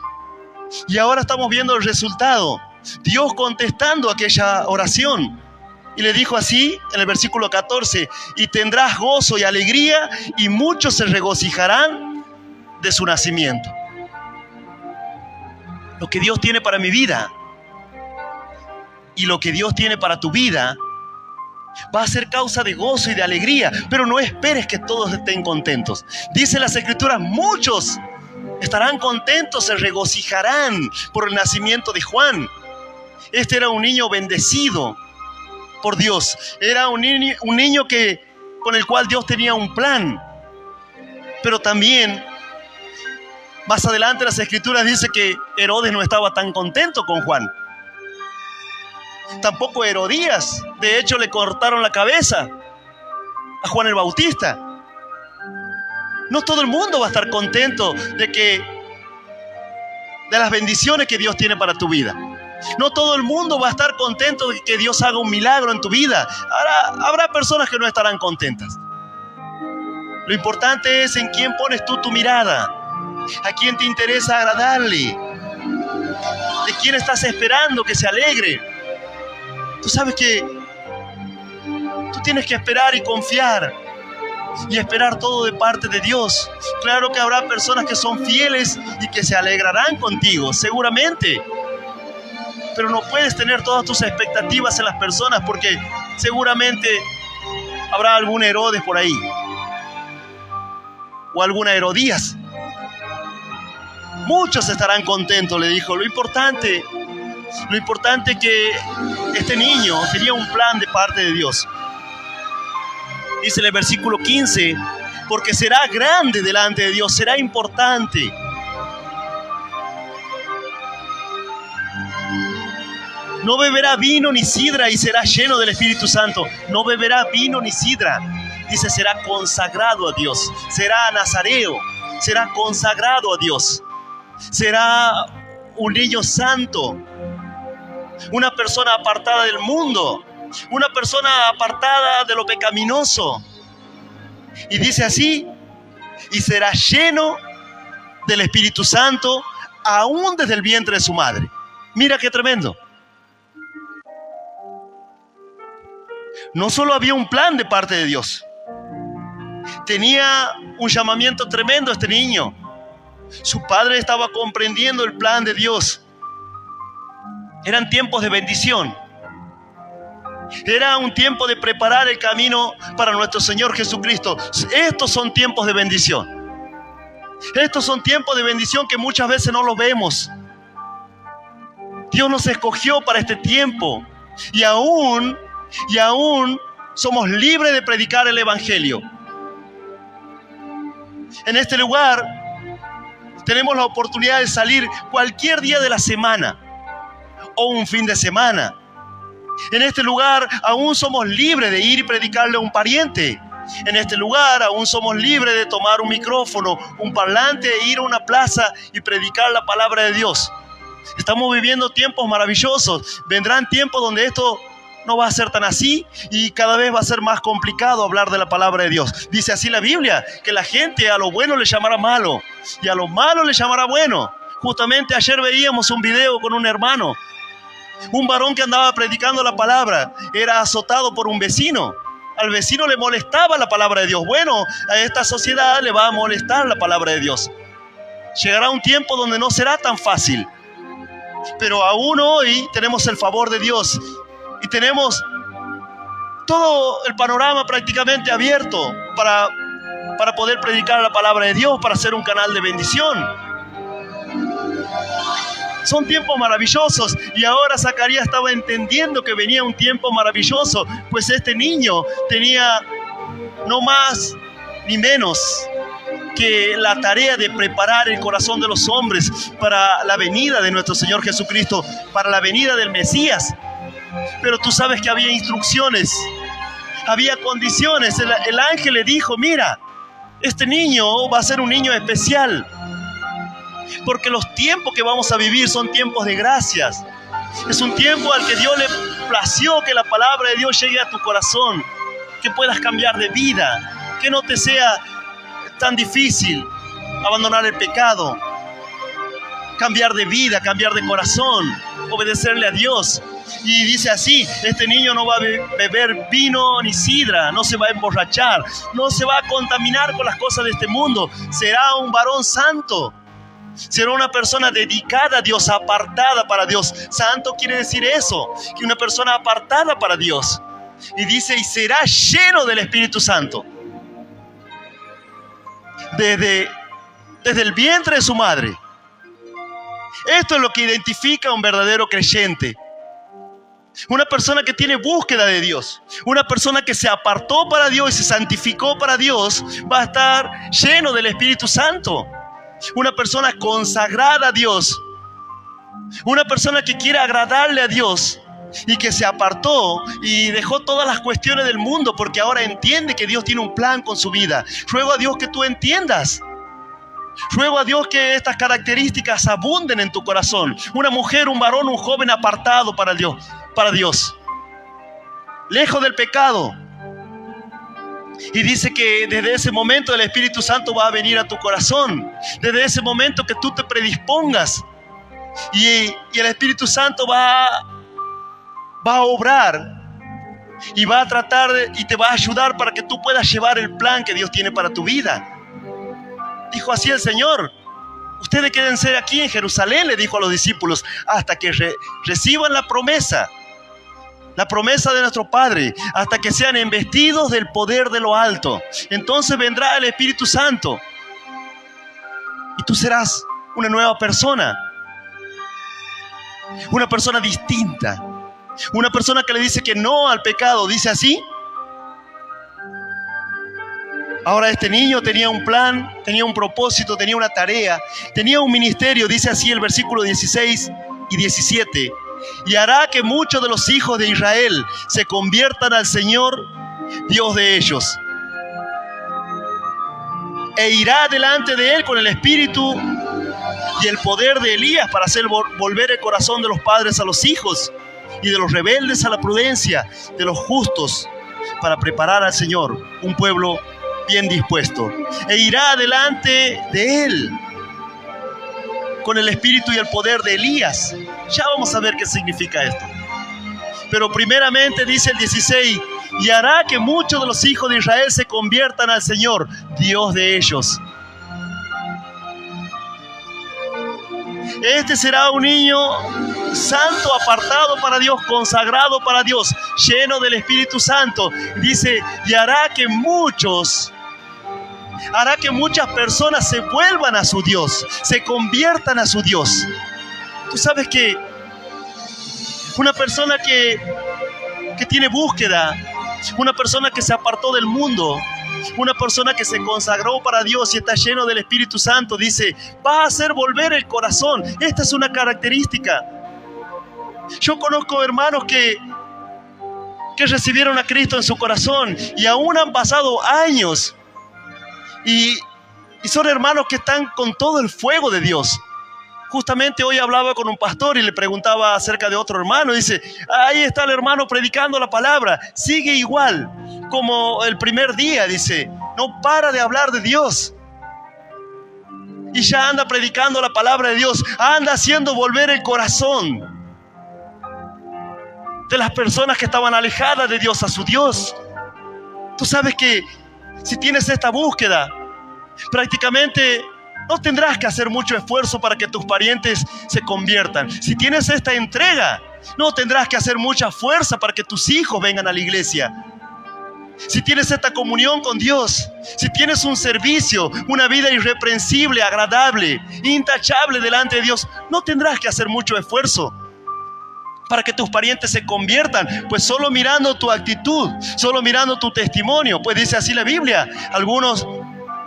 Y ahora estamos viendo el resultado. Dios contestando aquella oración. Y le dijo así en el versículo 14: y tendrás gozo y alegría, y muchos se regocijarán de su nacimiento. Lo que Dios tiene para mi vida y lo que Dios tiene para tu vida va a ser causa de gozo y de alegría, pero no esperes que todos estén contentos. Dice las escrituras: muchos estarán contentos, se regocijarán por el nacimiento de Juan. Este era un niño bendecido por Dios. Era un niño con el cual Dios tenía un plan. Pero también, más adelante las escrituras dice que Herodes no estaba tan contento con Juan. Tampoco Herodías. De hecho, le cortaron la cabeza a Juan el Bautista. No todo el mundo va a estar contento de las bendiciones que Dios tiene para tu vida. No todo el mundo va a estar contento de que Dios haga un milagro en tu vida. Habrá personas que no estarán contentas. Lo importante es en quién pones tú tu mirada, a quién te interesa agradarle, de quién estás esperando que se alegre. Tú sabes que tú tienes que esperar y confiar y esperar todo de parte de Dios. Claro que habrá personas que son fieles y que se alegrarán contigo, seguramente. Pero no puedes tener todas tus expectativas en las personas, porque seguramente habrá algún Herodes por ahí o alguna Herodías. Muchos estarán contentos, le dijo. Lo importante que este niño tenía un plan de parte de Dios. Dice en el versículo 15: porque será grande delante de Dios, será importante. No beberá vino ni sidra y será lleno del Espíritu Santo. No beberá vino ni sidra. Dice, será consagrado a Dios. Será nazareo. Será consagrado a Dios. Será un niño santo. Una persona apartada del mundo. Una persona apartada de lo pecaminoso. Y dice así: y será lleno del Espíritu Santo aún desde el vientre de su madre. Mira qué tremendo. No solo había un plan de parte de Dios, tenía un llamamiento tremendo este niño. Su padre estaba comprendiendo el plan de Dios. Eran tiempos de bendición. Era un tiempo de preparar el camino para nuestro Señor Jesucristo. Estos son tiempos de bendición. Estos son tiempos de bendición que muchas veces no los vemos. Dios nos escogió para este tiempo. Y aún somos libres de predicar el Evangelio. En este lugar tenemos la oportunidad de salir cualquier día de la semana o un fin de semana. En este lugar aún somos libres de ir y predicarle a un pariente. En este lugar aún somos libres de tomar un micrófono, un parlante e ir a una plaza y predicar la palabra de Dios. Estamos viviendo tiempos maravillosos. Vendrán tiempos donde esto no va a ser tan así y cada vez va a ser más complicado hablar de la palabra de Dios. Dice así la Biblia, que la gente a lo bueno le llamará malo y a lo malo le llamará bueno. Justamente ayer veíamos un video con un hermano. Un varón que andaba predicando la palabra era azotado por un vecino. Al vecino le molestaba la palabra de Dios. Bueno, a esta sociedad le va a molestar la palabra de Dios. Llegará un tiempo donde no será tan fácil. Pero aún hoy tenemos el favor de Dios y tenemos todo el panorama prácticamente abierto para poder predicar la palabra de Dios, para ser un canal de bendición. Son tiempos maravillosos y ahora Zacarías estaba entendiendo que venía un tiempo maravilloso, pues este niño tenía no más ni menos que la tarea de preparar el corazón de los hombres para la venida de nuestro Señor Jesucristo, para la venida del Mesías. Pero tú sabes que había instrucciones, había condiciones. El ángel le dijo, mira, este niño va a ser un niño especial, porque los tiempos que vamos a vivir son tiempos de gracias. Es un tiempo al que Dios le plació que la palabra de Dios llegue a tu corazón, que puedas cambiar de vida, que no te sea tan difícil abandonar el pecado, cambiar de vida, cambiar de corazón, obedecerle a Dios. Y dice así, este niño no va a beber vino ni sidra, no se va a emborrachar, no se va a contaminar con las cosas de este mundo, será un varón santo. Será una persona dedicada a Dios, apartada para Dios. Santo quiere decir eso, que una persona apartada para Dios. Y dice, y será lleno del Espíritu Santo. Desde el vientre de su madre. Esto es lo que identifica a un verdadero creyente. Una persona que tiene búsqueda de Dios. Una persona que se apartó para Dios y se santificó para Dios. Va a estar lleno del Espíritu Santo. Una persona consagrada a Dios. Una persona que quiere agradarle a Dios y que se apartó y dejó todas las cuestiones del mundo porque ahora entiende que Dios tiene un plan con su vida. Ruego a Dios que tú entiendas. Ruego a Dios que estas características abunden en tu corazón. Una mujer, un varón, un joven apartado para Dios. Lejos del pecado. Y dice que desde ese momento el Espíritu Santo va a venir a tu corazón. Desde ese momento que tú te predispongas. Y el Espíritu Santo va a obrar. Y va a tratar y te va a ayudar para que tú puedas llevar el plan que Dios tiene para tu vida. Dijo así el Señor. Ustedes quédense aquí en Jerusalén, le dijo a los discípulos, hasta que reciban la promesa de nuestro Padre, hasta que sean investidos del poder de lo alto. Entonces vendrá el Espíritu Santo y tú serás una nueva persona, una persona distinta, una persona que le dice que no al pecado. Dice así. Ahora este niño tenía un plan, tenía un propósito, tenía una tarea, tenía un ministerio. Dice así el versículo 16 y 17. Y hará que muchos de los hijos de Israel se conviertan al Señor, Dios de ellos. E irá delante de él con el espíritu y el poder de Elías para hacer volver el corazón de los padres a los hijos y de los rebeldes a la prudencia, de los justos, para preparar al Señor un pueblo bien dispuesto. E irá delante de él con el espíritu y el poder de Elías. Ya vamos a ver qué significa esto. Pero primeramente dice el 16, y hará que muchos de los hijos de Israel se conviertan al Señor, Dios de ellos. Este será un niño santo, apartado para Dios, consagrado para Dios, lleno del Espíritu Santo. Dice, y hará que muchas personas se vuelvan a su Dios, se conviertan a su Dios. Tú sabes que una persona que tiene búsqueda, una persona que se apartó del mundo, una persona que se consagró para Dios y está lleno del Espíritu Santo, dice, va a hacer volver el corazón. Esta es una característica. Yo conozco hermanos que recibieron a Cristo en su corazón y aún han pasado años y son hermanos que están con todo el fuego de Dios. Justamente hoy hablaba con un pastor y le preguntaba acerca de otro hermano. Dice, ahí está el hermano predicando la palabra. Sigue igual como el primer día, dice. No para de hablar de Dios. Y ya anda predicando la palabra de Dios. Anda haciendo volver el corazón de las personas que estaban alejadas de Dios a su Dios. Tú sabes que si tienes esta búsqueda, prácticamente no tendrás que hacer mucho esfuerzo para que tus parientes se conviertan. Si tienes esta entrega, no tendrás que hacer mucha fuerza para que tus hijos vengan a la iglesia. Si tienes esta comunión con Dios, si tienes un servicio, una vida irreprensible, agradable, intachable delante de Dios, no tendrás que hacer mucho esfuerzo para que tus parientes se conviertan, pues solo mirando tu actitud, solo mirando tu testimonio, pues dice así la Biblia, algunos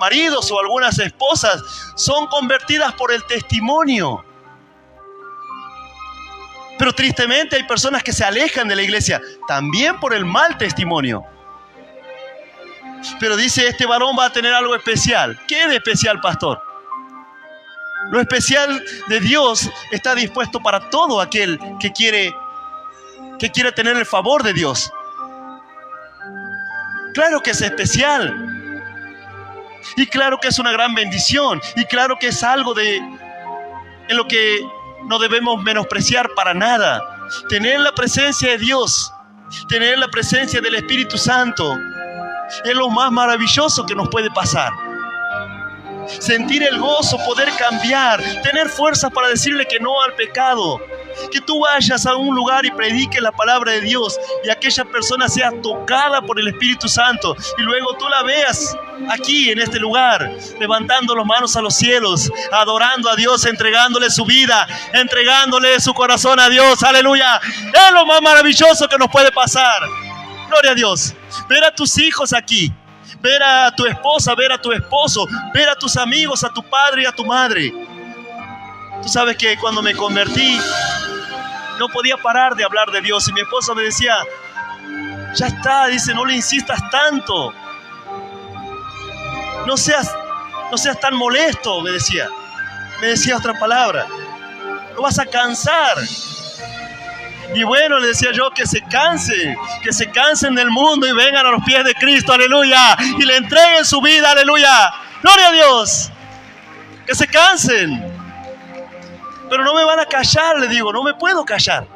maridos o algunas esposas son convertidas por el testimonio. Pero tristemente hay personas que se alejan de la iglesia también por el mal testimonio. Pero dice, este varón va a tener algo especial. ¿Qué es especial, pastor? Lo especial de Dios está dispuesto para todo aquel que quiere tener el favor de Dios. Claro que es especial. Y claro que es una gran bendición. Y claro que es algo en lo que no debemos menospreciar para nada. Tener la presencia de Dios, tener la presencia del Espíritu Santo, es lo más maravilloso que nos puede pasar. Sentir el gozo, poder cambiar, tener fuerzas para decirle que no al pecado. Que tú vayas a un lugar y prediques la palabra de Dios y aquella persona sea tocada por el Espíritu Santo y luego tú la veas aquí en este lugar levantando las manos a los cielos, adorando a Dios, entregándole su vida, entregándole su corazón a Dios. Aleluya, es lo más maravilloso que nos puede pasar. Gloria a Dios. Ver a tus hijos aquí, ver a tu esposa, ver a tu esposo, ver a tus amigos, a tu padre y a tu madre. Tú sabes que cuando me convertí no podía parar de hablar de Dios y mi esposa me decía, ya está, dice, no le insistas tanto, no seas tan molesto, me decía otra palabra, lo vas a cansar. Y bueno, le decía yo, que se cansen del mundo y vengan a los pies de Cristo, aleluya, y le entreguen su vida, aleluya, gloria a Dios, que se cansen. Pero no me van a callar, le digo, no me puedo callar.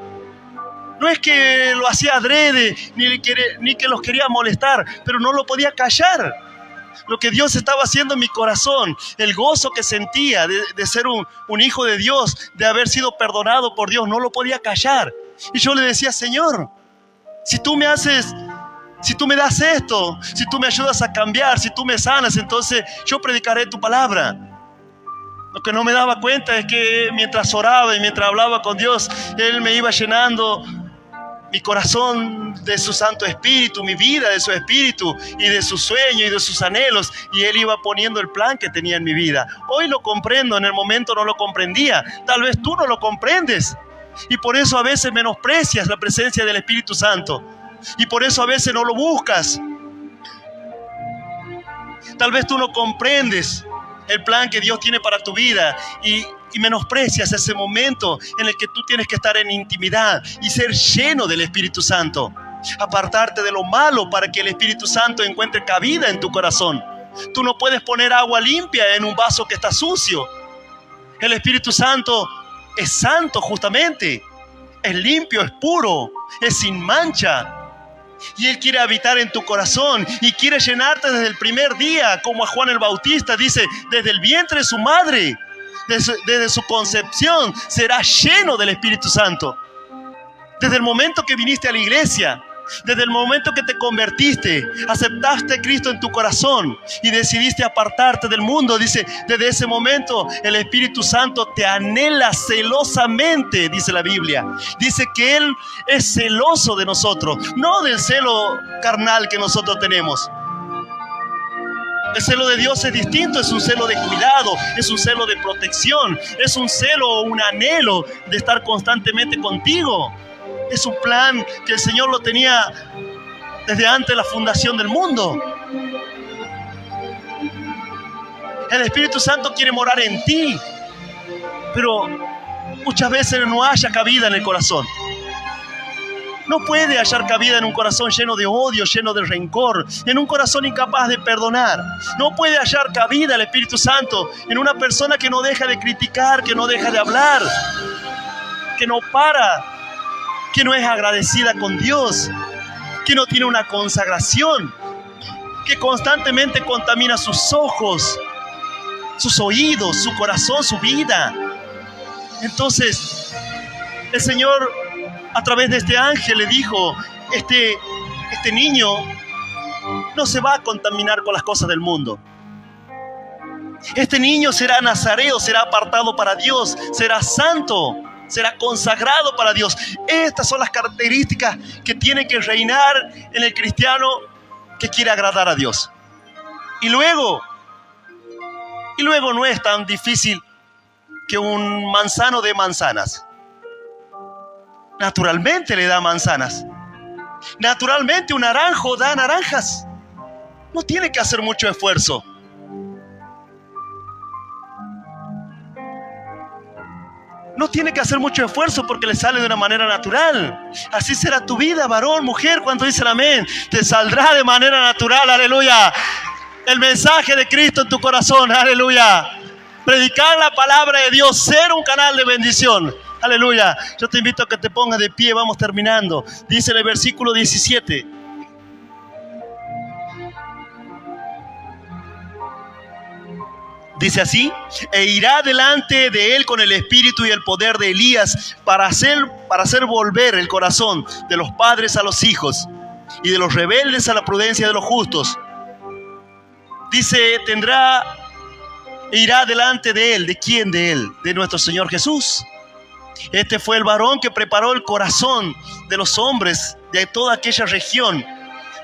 No es que lo hacía adrede, ni que los quería molestar, pero no lo podía callar. Lo que Dios estaba haciendo en mi corazón, el gozo que sentía de ser un hijo de Dios, de haber sido perdonado por Dios, no lo podía callar. Y yo le decía, Señor, si tú me das esto, si tú me ayudas a cambiar, si tú me sanas, entonces yo predicaré tu palabra. Lo que no me daba cuenta es que mientras oraba y mientras hablaba con Dios, Él me iba llenando mi corazón de su Santo Espíritu, mi vida de su Espíritu y de sus sueños y de sus anhelos. Y Él iba poniendo el plan que tenía en mi vida. Hoy lo comprendo, en el momento no lo comprendía. Tal vez tú no lo comprendes. Y por eso a veces menosprecias la presencia del Espíritu Santo. Y por eso a veces no lo buscas. Tal vez tú no comprendes el plan que Dios tiene para tu vida y menosprecias ese momento en el que tú tienes que estar en intimidad y ser lleno del Espíritu Santo. Apartarte de lo malo para que el Espíritu Santo encuentre cabida en tu corazón. Tú no puedes poner agua limpia en un vaso que está sucio. El Espíritu Santo es santo justamente. Es limpio, es puro, es sin mancha. Y Él quiere habitar en tu corazón y quiere llenarte desde el primer día, como a Juan el Bautista dice, desde el vientre de su madre, desde su concepción, será lleno del Espíritu Santo. Desde el momento que viniste a la iglesia, desde el momento que te convertiste, aceptaste a Cristo en tu corazón y decidiste apartarte del mundo, dice, desde ese momento el Espíritu Santo te anhela celosamente, dice la Biblia. Dice que Él es celoso de nosotros, no del celo carnal que nosotros tenemos. El celo de Dios es distinto, es un celo de cuidado, es un celo de protección, es un celo, un anhelo de estar constantemente contigo. Es un plan que el Señor lo tenía desde antes de la fundación del mundo. El Espíritu Santo quiere morar en ti, pero muchas veces no haya cabida en el corazón. No puede hallar cabida en un corazón lleno de odio, lleno de rencor, en un corazón incapaz de perdonar. No puede hallar cabida el Espíritu Santo en una persona que no deja de criticar, que no deja de hablar, que no para, que no es agradecida con Dios, que no tiene una consagración, que constantemente contamina sus ojos, sus oídos, su corazón, su vida. Entonces, el Señor a través de este ángel le dijo, este niño no se va a contaminar con las cosas del mundo. Este niño será nazareo, será apartado para Dios, será santo, será consagrado para Dios. Estas son las características que tiene que reinar en el cristiano que quiere agradar a Dios. Y luego no es tan difícil que un manzano dé manzanas. Naturalmente le da manzanas. Naturalmente un naranjo da naranjas. No tiene que hacer mucho esfuerzo. No tiene que hacer mucho esfuerzo porque le sale de una manera natural. Así será tu vida, varón, mujer, cuando dicen amén. Te saldrá de manera natural, aleluya. El mensaje de Cristo en tu corazón, aleluya. Predicar la palabra de Dios, ser un canal de bendición, aleluya. Yo te invito a que te pongas de pie, vamos terminando. Dice en el versículo 17. Dice así, e irá delante de él con el espíritu y el poder de Elías para hacer volver el corazón de los padres a los hijos y de los rebeldes a la prudencia de los justos. Dice, irá delante de él. ¿De quién? De él, de nuestro Señor Jesús. Este fue el varón que preparó el corazón de los hombres de toda aquella región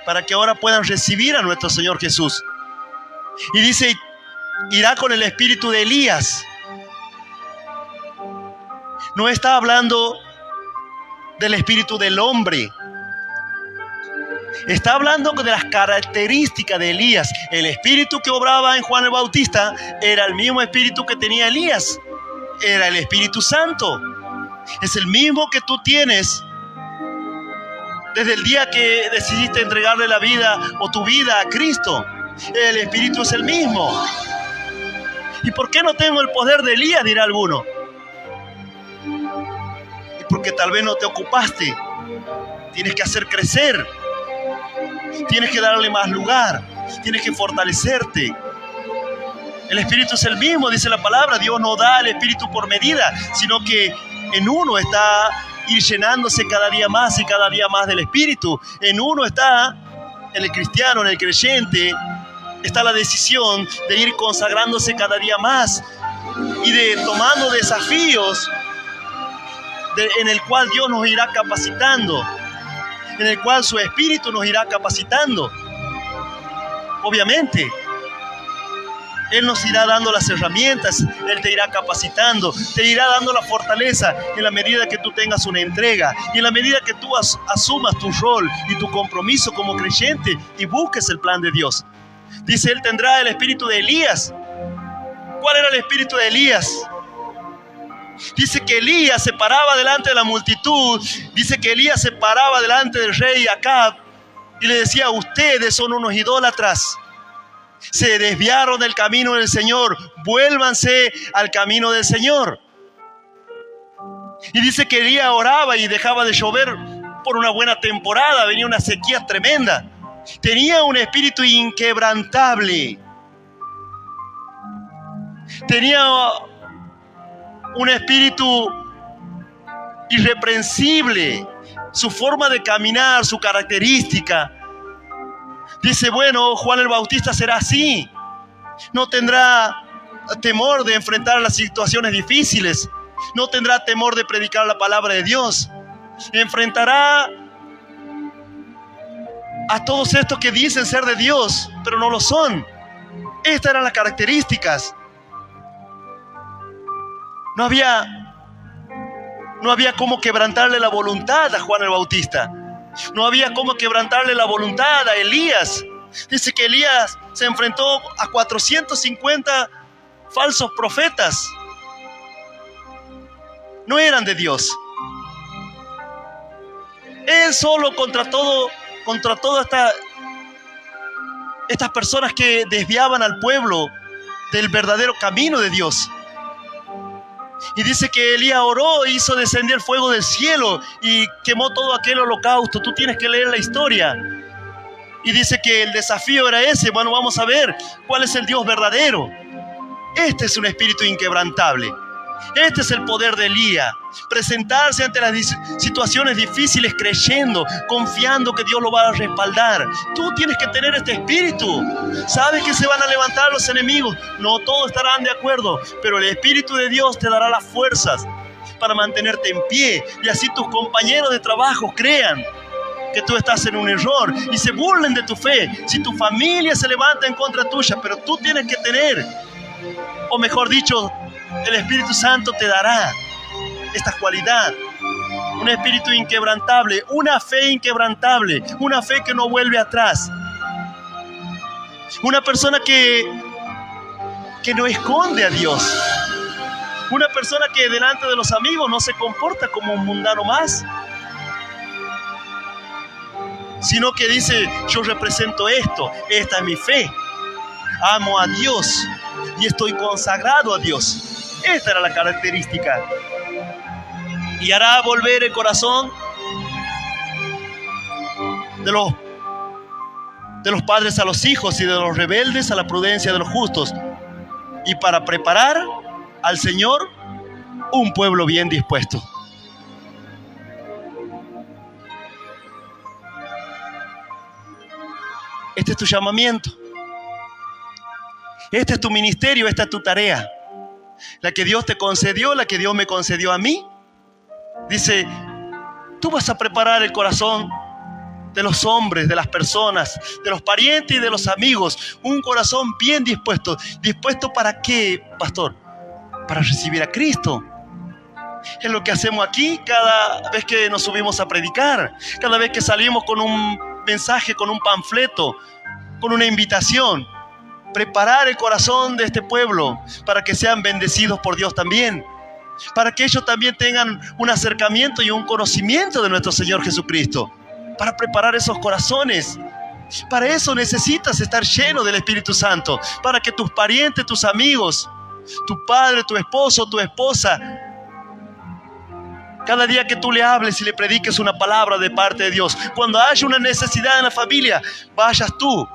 para que ahora puedan recibir a nuestro Señor Jesús. Y dice, irá con el espíritu de Elías. No está hablando del espíritu del hombre. Está hablando de las características de Elías. El espíritu que obraba en Juan el Bautista era el mismo espíritu que tenía Elías. Era el Espíritu Santo. Es el mismo que tú tienes desde el día que decidiste entregarle la vida o tu vida a Cristo. El espíritu es el mismo. ¿Y por qué no tengo el poder de Elías?, dirá alguno. Y porque tal vez no te ocupaste. Tienes que hacer crecer. Tienes que darle más lugar. Tienes que fortalecerte. El espíritu es el mismo, dice la palabra. Dios no da el espíritu por medida, sino que en uno está ir llenándose cada día más y cada día más del espíritu. En uno está, en el cristiano, en el creyente, está la decisión de ir consagrándose cada día más y de tomando desafíos en el cual Dios nos irá capacitando, en el cual su Espíritu nos irá capacitando. Obviamente, Él nos irá dando las herramientas, Él te irá capacitando, te irá dando la fortaleza en la medida que tú tengas una entrega y en la medida que tú asumas tu rol y tu compromiso como creyente y busques el plan de Dios. Dice, Él tendrá el espíritu de Elías. ¿Cuál era el espíritu de Elías? Dice que Elías se paraba delante de la multitud. Dice que Elías se paraba delante del rey Acab y le decía, ustedes son unos idólatras. Se desviaron del camino del Señor. Vuélvanse al camino del Señor. Y dice que Elías oraba y dejaba de llover por una buena temporada, venía una sequía tremenda. Tenía un espíritu inquebrantable. Tenía un espíritu irreprensible. Su forma de caminar, su característica. Dice, bueno, Juan el Bautista será así. No tendrá temor de enfrentar las situaciones difíciles. No tendrá temor de predicar la palabra de Dios. Enfrentará a todos estos que dicen ser de Dios, pero no lo son. Estas eran las características. No había cómo quebrantarle la voluntad a Juan el Bautista. No había cómo quebrantarle la voluntad a Elías. Dice que Elías se enfrentó a 450 falsos profetas. No eran de Dios. Él solo contra todas estas personas que desviaban al pueblo del verdadero camino de Dios. Y dice que Elías oró, hizo descender fuego del cielo y quemó todo aquel holocausto. Tú tienes que leer la historia. Y dice que el desafío era ese. Bueno, vamos a ver cuál es el Dios verdadero. Este es un espíritu inquebrantable. Este es el poder de Elías. Presentarse ante las situaciones difíciles creyendo, confiando que Dios lo va a respaldar. Tú tienes que tener este espíritu. Sabes que se van a levantar los enemigos. No todos estarán de acuerdo, pero el Espíritu de Dios te dará las fuerzas para mantenerte en pie. Y así tus compañeros de trabajo crean que tú estás en un error y se burlen de tu fe. Si tu familia se levanta en contra tuya, pero tú tienes que tener, o mejor dicho, el Espíritu Santo te dará esta cualidad. Un espíritu inquebrantable, una fe inquebrantable, una fe que no vuelve atrás. Una persona que no esconde a Dios. Una persona que delante de los amigos no se comporta como un mundano más, sino que dice, yo represento esto, esta es mi fe. Amo a Dios y estoy consagrado a Dios. Esta era la característica. Y hará volver el corazón de los padres a los hijos y de los rebeldes a la prudencia de los justos. Y para preparar al Señor un pueblo bien dispuesto. Este es tu llamamiento. Este es tu ministerio, esta es tu tarea. La que Dios te concedió, la que Dios me concedió a mí. Dice, tú vas a preparar el corazón de los hombres, de las personas, de los parientes y de los amigos. Un corazón bien dispuesto. ¿Dispuesto para qué, pastor? Para recibir a Cristo. Es lo que hacemos aquí cada vez que nos subimos a predicar. Cada vez que salimos con un mensaje, con un panfleto, con una invitación. Preparar el corazón de este pueblo para que sean bendecidos por Dios también. Para que ellos también tengan un acercamiento y un conocimiento de nuestro Señor Jesucristo. Para preparar esos corazones. Para eso necesitas estar lleno del Espíritu Santo. Para que tus parientes, tus amigos, tu padre, tu esposo, tu esposa, cada día que tú le hables y le prediques una palabra de parte de Dios, cuando haya una necesidad en la familia, vayas tú,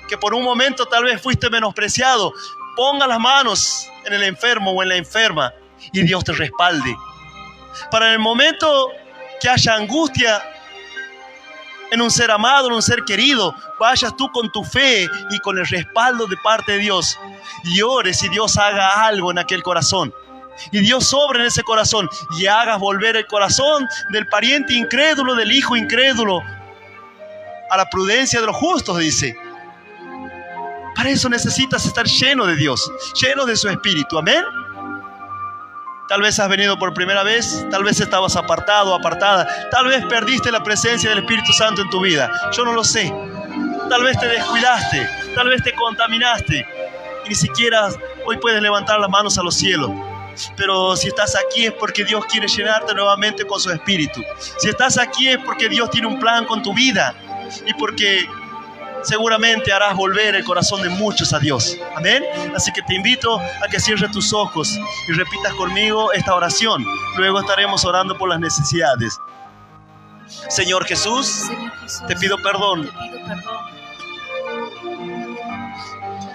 que por un momento tal vez fuiste menospreciado, ponga las manos en el enfermo o en la enferma y Dios te respalde. Para el momento que haya angustia en un ser amado, en un ser querido, vayas tú con tu fe y con el respaldo de parte de Dios y ores y Dios haga algo en aquel corazón. Y Dios sobre en ese corazón y hagas volver el corazón del pariente incrédulo, del hijo incrédulo, a la prudencia de los justos, dice. Para eso necesitas estar lleno de Dios, lleno de su Espíritu. Amén. Tal vez has venido por primera vez, tal vez estabas apartado, apartada, tal vez perdiste la presencia del Espíritu Santo en tu vida. Yo no lo sé. Tal vez te descuidaste, tal vez te contaminaste y ni siquiera hoy puedes levantar las manos a los cielos. Pero si estás aquí es porque Dios quiere llenarte nuevamente con su Espíritu. Si estás aquí es porque Dios tiene un plan con tu vida y porque seguramente harás volver el corazón de muchos a Dios. Amén. Así que te invito a que cierres tus ojos y repitas conmigo esta oración. Luego estaremos orando por las necesidades. Señor Jesús, Señor Jesús, te pido perdón te pido perdón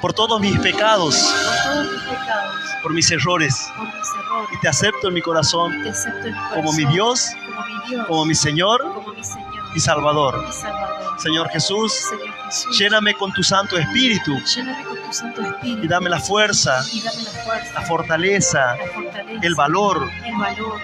por todos mis pecados, por todos mis pecados, por mis errores. por mis errores. Y te acepto en mi corazón Te acepto en mi corazón como mi Dios, como mi Dios, como mi Señor como mi Señor y Salvador. y Salvador. Señor Jesús, Señor Jesús, lléname con tu Santo Espíritu lléname con tu Santo Espíritu y dame la fuerza, y dame la fuerza, la fortaleza, la fortaleza, el valor el valor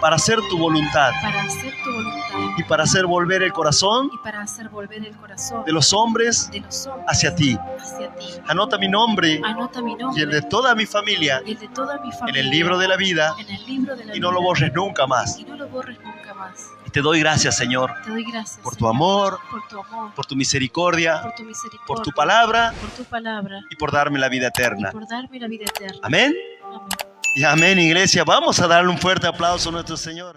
para hacer tu voluntad para hacer tu voluntad y para hacer volver el corazón y para hacer volver el corazón de los hombres de los hombres hacia ti. hacia ti. Anota mi nombre Anota mi y nombre el de toda mi familia y el de toda mi en familia el libro de la vida en el libro de la y no lo vida, borres nunca más. y no lo borres nunca más. Y te doy gracias, Señor, Te doy gracias por tu Señor, amor, por tu amor, por tu misericordia, por tu misericordia, por tu palabra por tu palabra y por darme la vida y eterna. por darme la vida eterna. Amén. Amén. Y amén, iglesia. Vamos a darle un fuerte aplauso a nuestro Señor.